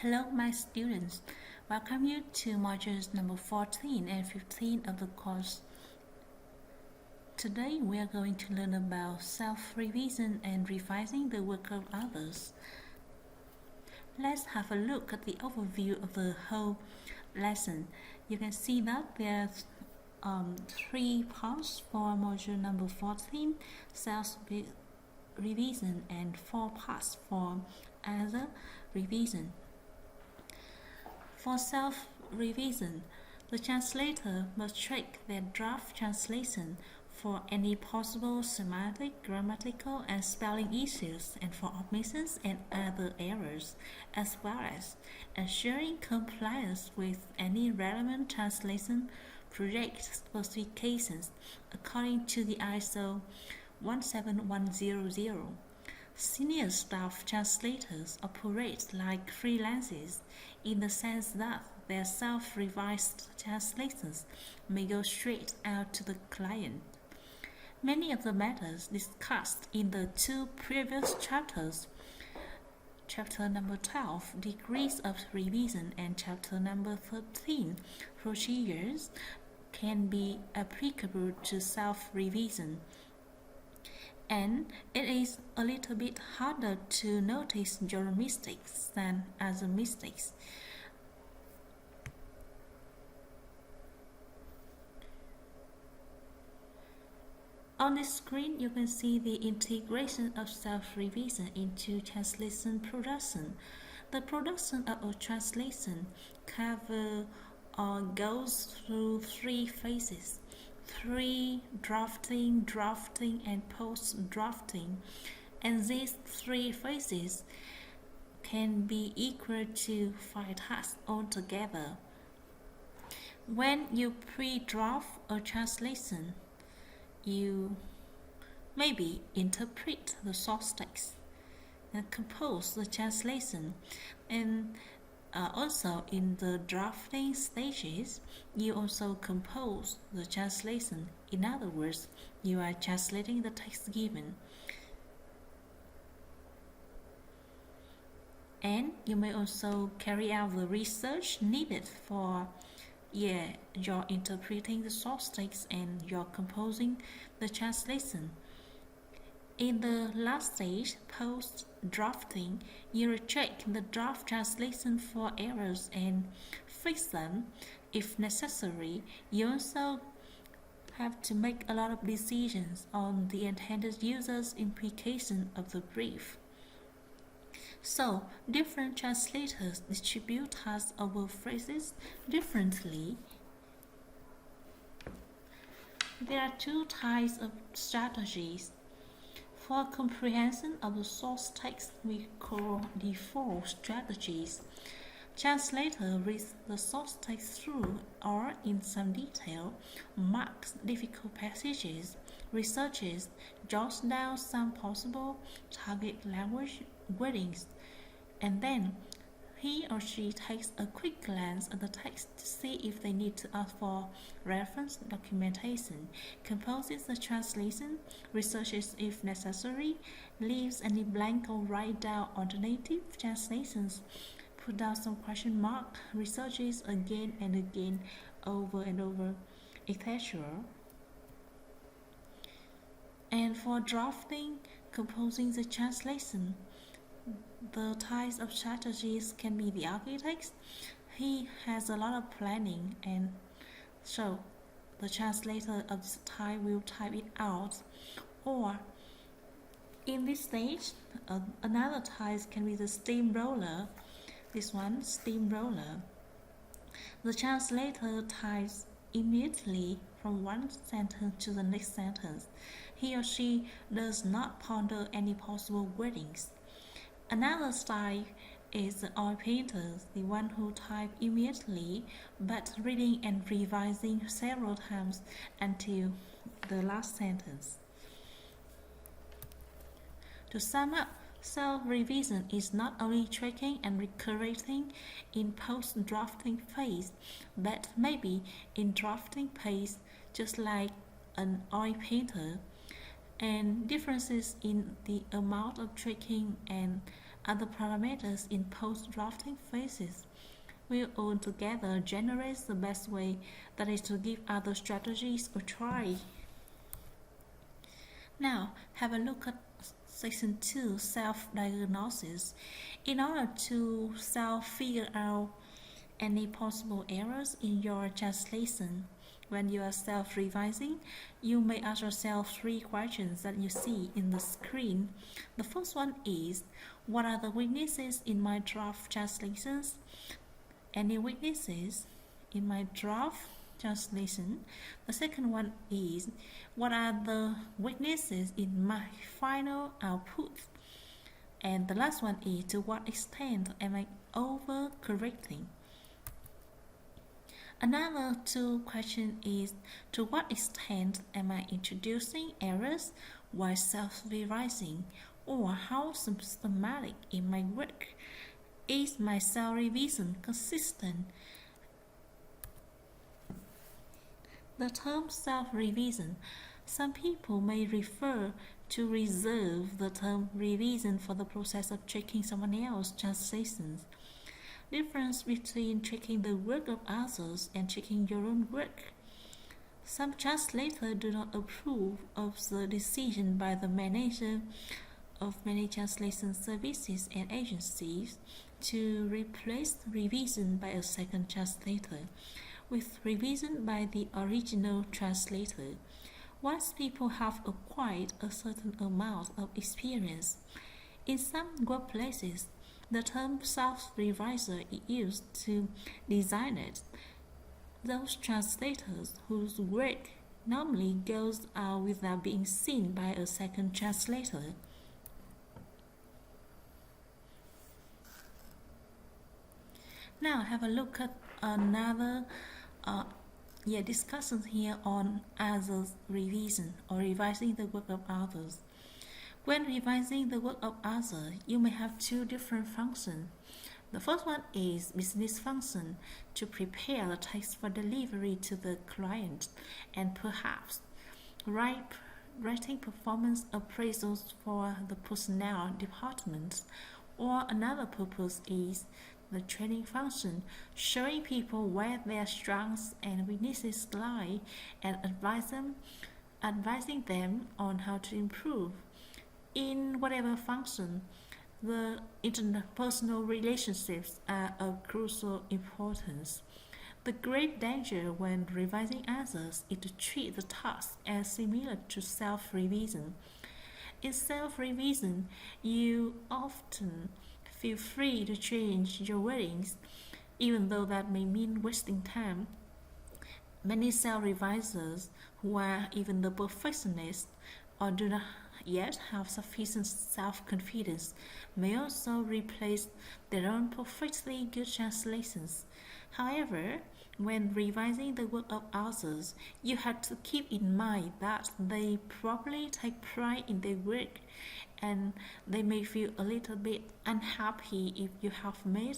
Hello, my students. Welcome you to modules number 14 and 15 of the course. Today, we are going to learn about self-revision and revising the work of others. Let's have a look at the overview of the whole lesson. You can see that there's 3 parts for module number 14, self-revision, and 4 parts for other revision. For self-revision, the translator must check their draft translation for any possible semantic, grammatical, and spelling issues, and for omissions and other errors, as well as ensuring compliance with any relevant translation project specifications according to the ISO 17100. Senior staff translators operate like freelancers in the sense that their self-revised translations may go straight out to the client. Many of the matters discussed in the 2 previous chapters, chapter number 12, Degrees of Revision, and chapter number 13, Procedures, can be applicable to self-revision. And it is a little bit harder to notice your mistakes than other mistakes. On the screen, you can see the integration of self-revision into translation production. The production of a translation covers or goes through 3 phases. Drafting, and post-drafting, and these 3 phases can be equal to 5 tasks altogether. When you pre-draft a translation, you maybe interpret the source text and compose the translation, and also in the drafting stages, you also compose the translation. In other words, you are translating the text given. And you may also carry out the research needed for you're interpreting the source text and you're composing the translation. In the last stage, post-drafting, you check the draft translation for errors and fix them. If necessary, you also have to make a lot of decisions on the intended user's implication of the brief. So, different translators distribute tasks over phrases differently. There are 2 types of strategies. For comprehension of the source text, we call the 4 strategies. Translator reads the source text through or in some detail, marks difficult passages, researches, jots down some possible target language wordings, and then he or she takes a quick glance at the text to see if they need to ask for reference documentation, composes the translation, researches if necessary, leaves any blank or write down alternative translations, put down some question mark, researches again and again, over and over, etc. And for drafting, composing the translation, the types of strategies can be the architect. He has a lot of planning, and so the translator of this type will type it out. Or in this stage, another type can be the steamroller. This one, steamroller. The translator types immediately from one sentence to the next sentence. He or she does not ponder any possible wordings. Another style is the oil painter, the one who types immediately, but reading and revising several times until the last sentence. To sum up, self-revision is not only checking and correcting in post-drafting phase, but maybe in drafting phase, just like an oil painter, and differences in the amount of checking and Other parameters in post-drafting phases will altogether generate the best way, that is to give other strategies a try. Now, have a look at Section 2, Self-Diagnosis. In order to self-figure out any possible errors in your translation, when you are self-revising, you may ask yourself 3 questions that you see in the screen. The first one is, what are the weaknesses in my draft translations? Any weaknesses in my draft translation? The second one is, what are the weaknesses in my final output? And the last one is, to what extent am I overcorrecting? Another 2 question is, to what extent am I introducing errors while self-revising, or how systematic in my work? Is my self-revision consistent? The term self-revision, some people may refer to reserve the term revision for the process of checking someone else's translations. Difference between checking the work of others and checking your own work. Some translators do not approve of the decision by the manager of many translation services and agencies to replace revision by a second translator with revision by the original translator. Once people have acquired a certain amount of experience, in some workplaces, the term self-reviser is used to designate those translators whose work normally goes out without being seen by a second translator. Now have a look at another discussion here on others revision, or revising the work of others. When revising the work of others, you may have 2 different functions. The first one is business function, to prepare the text for delivery to the client, and perhaps writing performance appraisals for the personnel departments. Or another purpose is the training function, showing people where their strengths and weaknesses lie and advising them on how to improve. In whatever function, the interpersonal relationships are of crucial importance. The great danger when revising others is to treat the task as similar to self-revision. In self-revision, you often feel free to change your wordings, even though that may mean wasting time. Many self-revisers who are even the perfectionists or do not yet have sufficient self-confidence may also replace their own perfectly good translations. However, when revising the work of others, you have to keep in mind that they probably take pride in their work, and they may feel a little bit unhappy if you have made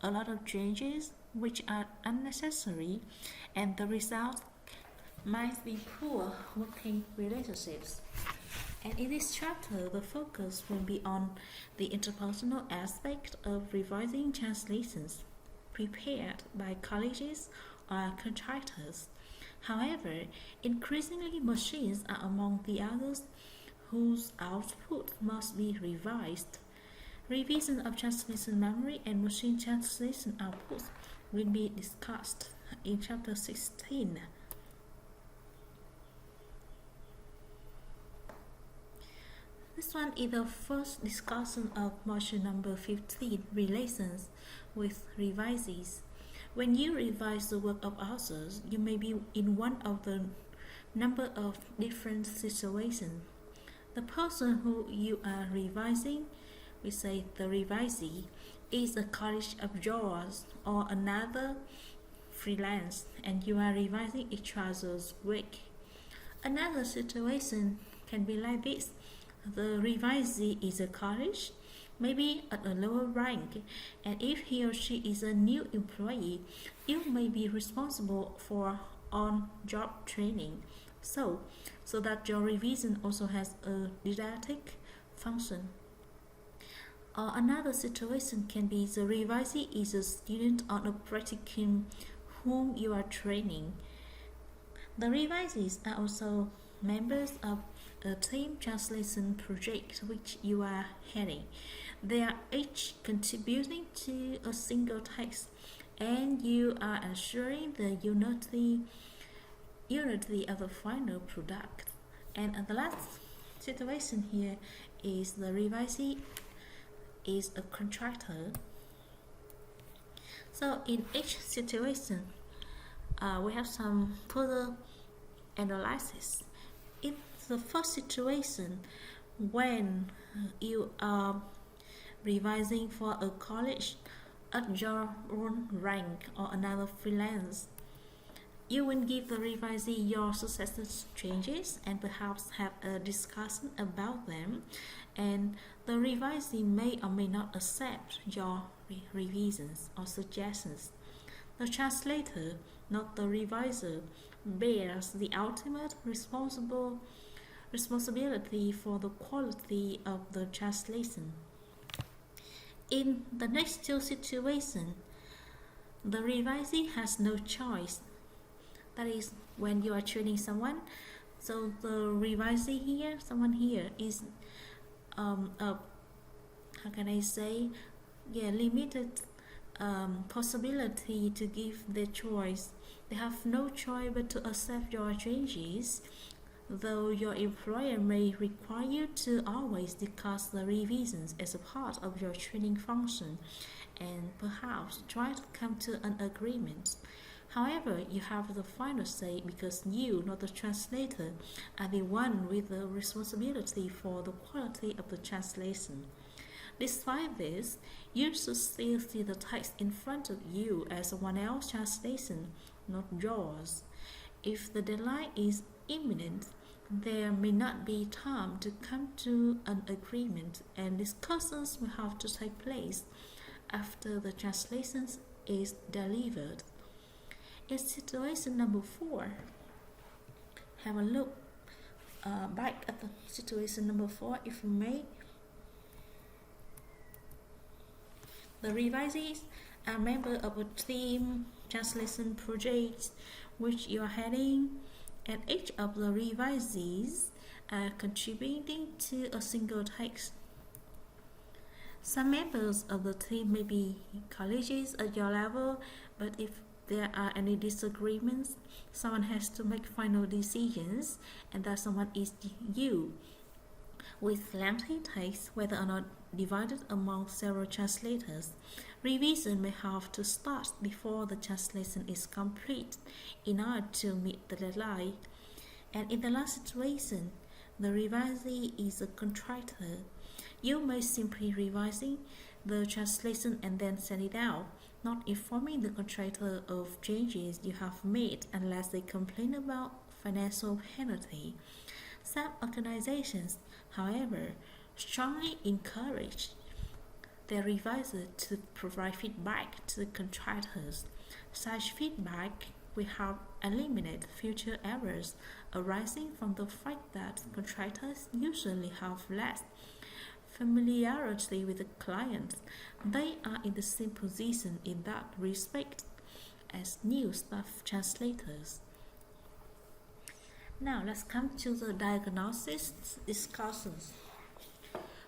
a lot of changes which are unnecessary, and the result might be poor working relationships. And in this chapter, the focus will be on the interpersonal aspect of revising translations prepared by colleges or contractors. However, increasingly machines are among the others whose output must be revised. Revision of translation memory and machine translation outputs will be discussed in chapter 16. This one is the first discussion of module number 15, Relations with Revisees. When you revise the work of others, you may be in one of the number of different situations. The person who you are revising, we say the revisee, is a college of yours or another freelance, and you are revising each other's work. Another situation can be like this. The revisee is a college, maybe at a lower rank, and if he or she is a new employee, you may be responsible for on-job training, so that your revision also has a didactic function. Or another situation can be the revisee is a student or a practicum whom you are training. The revisees are also members of a team translation project which you are heading. They are each contributing to a single text, and you are ensuring the unity of the final product. And the last situation here is the revisee is a contractor. So in each situation, we have some further analysis. In the first situation, when you are revising for a college at your own rank or another freelance, you will give the revisee your successive changes and perhaps have a discussion about them, and the revisee may or may not accept your revisions or suggestions. The translator, not the reviser, bears the ultimate responsibility for the quality of the translation. In the next two situations, the revisee has no choice. That is, when you are training someone, so the revisee here, someone here is limited possibility to give their choice. They have no choice but to accept your changes, though your employer may require you to always discuss the revisions as a part of your training function and perhaps try to come to an agreement. However, you have the final say because you, not the translator, are the one with the responsibility for the quality of the translation. Despite this, you should still see the text in front of you as someone else's translation, not yours. If the deadline is imminent, there may not be time to come to an agreement, and discussions will have to take place after the translation is delivered. In situation number 4, have a look back at the situation number 4 if you may. The revisees are members of a team translation project which you are heading, and each of the revisees are contributing to a single text. Some members of the team may be colleagues at your level, but if there are any disagreements, someone has to make final decisions, and that someone is you. With lengthy text, whether or not divided among several translators, revision may have to start before the translation is complete in order to meet the deadline. And in the last situation, the revisee is a contractor. You may simply revising the translation and then send it out, not informing the contractor of changes you have made unless they complain about financial penalty. Some organizations, however, strongly encourage their revisor to provide feedback to the contractors. Such feedback will help eliminate future errors arising from the fact that contractors usually have less familiarity with the clients. They are in the same position in that respect as new staff translators. Now let's come to the diagnosis discussions.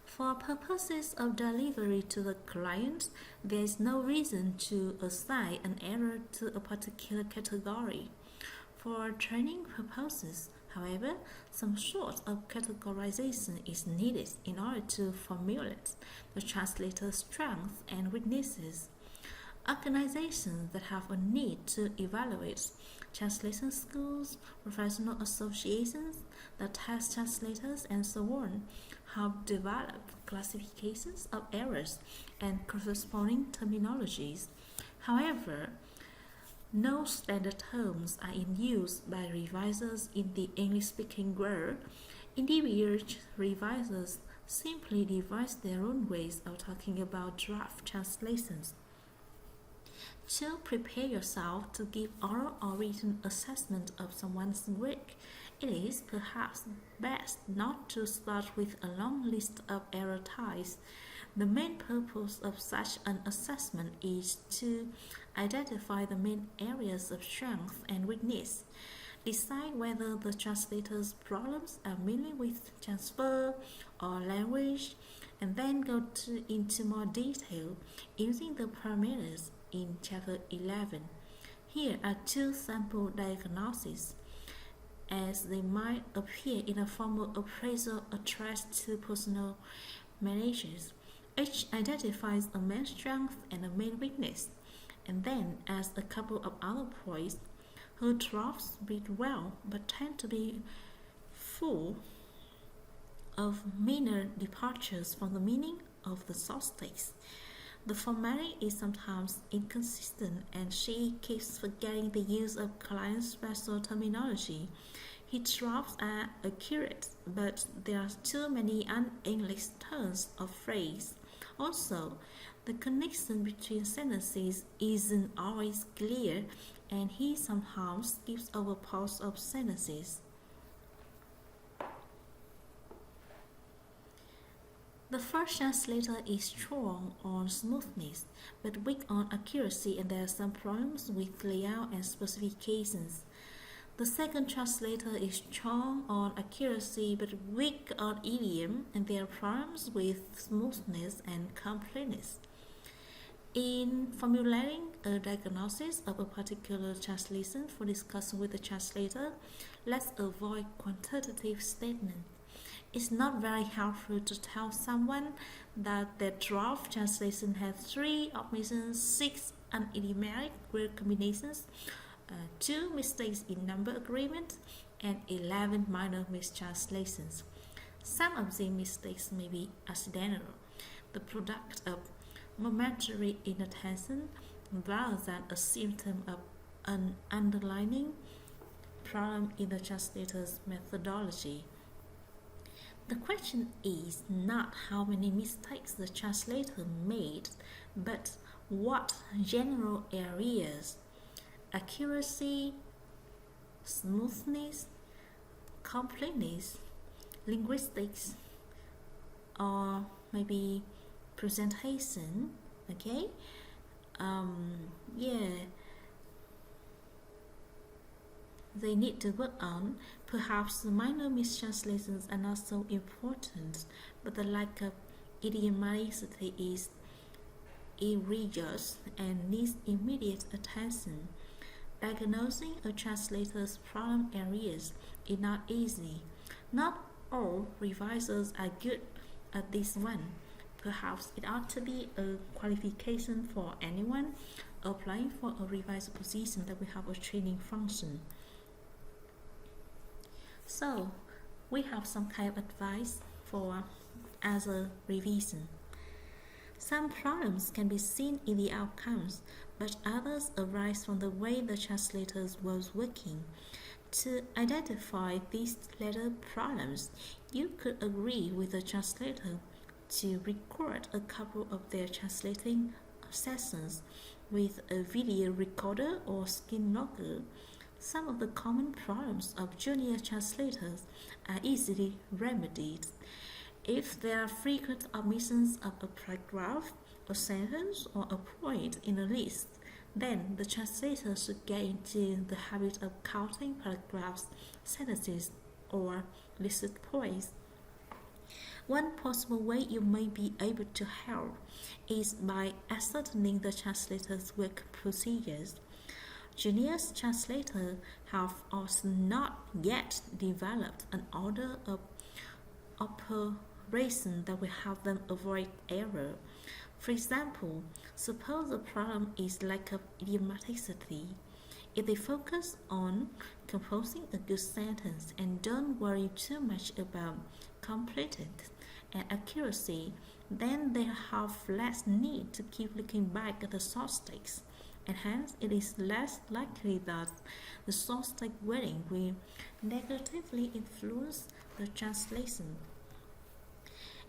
For purposes of delivery to the client, there is no reason to assign an error to a particular category. For training purposes, however, some sort of categorization is needed in order to formulate the translator's strengths and weaknesses. Organizations that have a need to evaluate translation schools, professional associations that test translators, and so on, have developed classifications of errors and corresponding terminologies. However, no standard terms are in use by revisers in the English-speaking world. Individual revisers simply devise their own ways of talking about draft translations. To prepare yourself to give oral or written assessment of someone's work, it is perhaps best not to start with a long list of error types. The main purpose of such an assessment is to identify the main areas of strength and weakness, decide whether the translator's problems are mainly with transfer or language, and then into more detail using the parameters in Chapter 11. Here are two sample diagnoses as they might appear in a formal appraisal addressed to personnel managers. Each identifies a main strength and a main weakness, and then adds a couple of other points. Her drafts read well but tend to be full of minor departures from the meaning of the source text. The formatting is sometimes inconsistent and she keeps forgetting the use of client special terminology. His drafts are accurate, but there are too many un-English turns of phrase. Also, the connection between sentences isn't always clear and he somehow skips over parts of sentences. The first translator is strong on smoothness, but weak on accuracy, and there are some problems with layout and specifications. The second translator is strong on accuracy, but weak on idiom, and there are problems with smoothness and completeness. In formulating a diagnosis of a particular translation for discussion with the translator, let's avoid quantitative statements. It's not very helpful to tell someone that their draft translation has 3 omissions, 6 unidiomatic word combinations, 2 mistakes in number agreement, and 11 minor mistranslations. Some of the mistakes may be accidental, the product of momentary inattention rather than a symptom of an underlying problem in the translator's methodology. The question is not how many mistakes the translator made, but what general areas, accuracy, smoothness, completeness, linguistics, or maybe presentation, okay? They need to work on. Perhaps minor mistranslations are not so important, but the lack of idiomaticity is egregious and needs immediate attention. Diagnosing a translator's problem areas is not easy. Not all revisers are good at this one. Perhaps it ought to be a qualification for anyone applying for a reviser position that we have a training function. So, we have some kind of advice for as a revision. Some problems can be seen in the outcomes, but others arise from the way the translator was working. To identify these latter problems, you could agree with the translator to record a couple of their translating sessions with a video recorder or skin logger. Some of the common problems of junior translators are easily remedied. If there are frequent omissions of a paragraph, a sentence, or a point in a list, then the translator should get into the habit of counting paragraphs, sentences, or listed points. One possible way you may be able to help is by ascertaining the translator's work procedures. Junior translators have also not yet developed an order of operation that will help them avoid error. For example, suppose the problem is lack of idiomaticity. If they focus on composing a good sentence and don't worry too much about completeness and accuracy, then they have less need to keep looking back at the source text, and hence it is less likely that the source text wording will negatively influence the translation.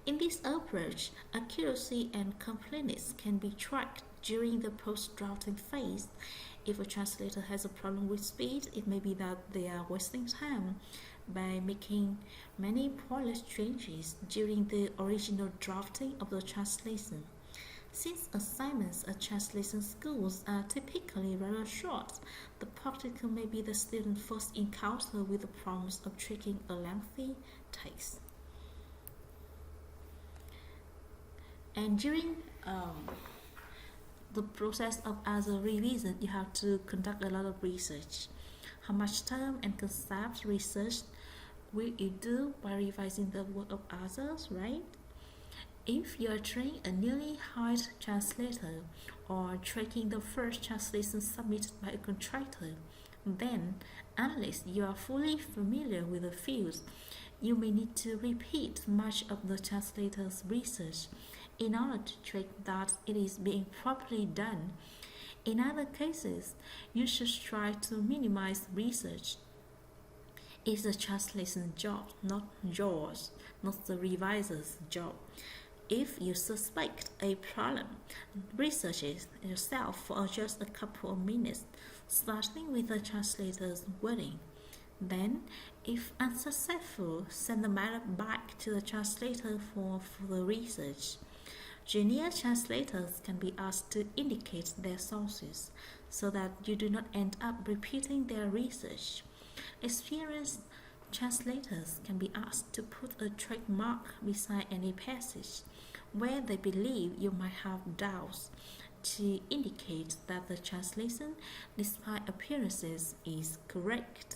In this approach, accuracy and completeness can be tracked during the post-drafting phase. If a translator has a problem with speed, it may be that they are wasting time. by making many pointless changes during the original drafting of the translation. Since assignments at translation schools are typically rather short, the practical may be the student's first encounter with the promise of tracking a lengthy text. And during the process of as a revision, you have to conduct a lot of research. How much term and concept research will you do by revising the work of others, right? If you are training a newly hired translator or tracking the first translation submitted by a contractor, then, unless you are fully familiar with the field, you may need to repeat much of the translator's research in order to check that it is being properly done. In other cases, you should try to minimize research. It's the translation job, not yours, not the reviser's job. If you suspect a problem, research it yourself for just a couple of minutes, starting with the translator's wording. Then, if unsuccessful, send the matter back to the translator for further research. Junior translators can be asked to indicate their sources so that you do not end up repeating their research. Experienced translators can be asked to put a track mark beside any passage where they believe you might have doubts to indicate that the translation, despite appearances, is correct.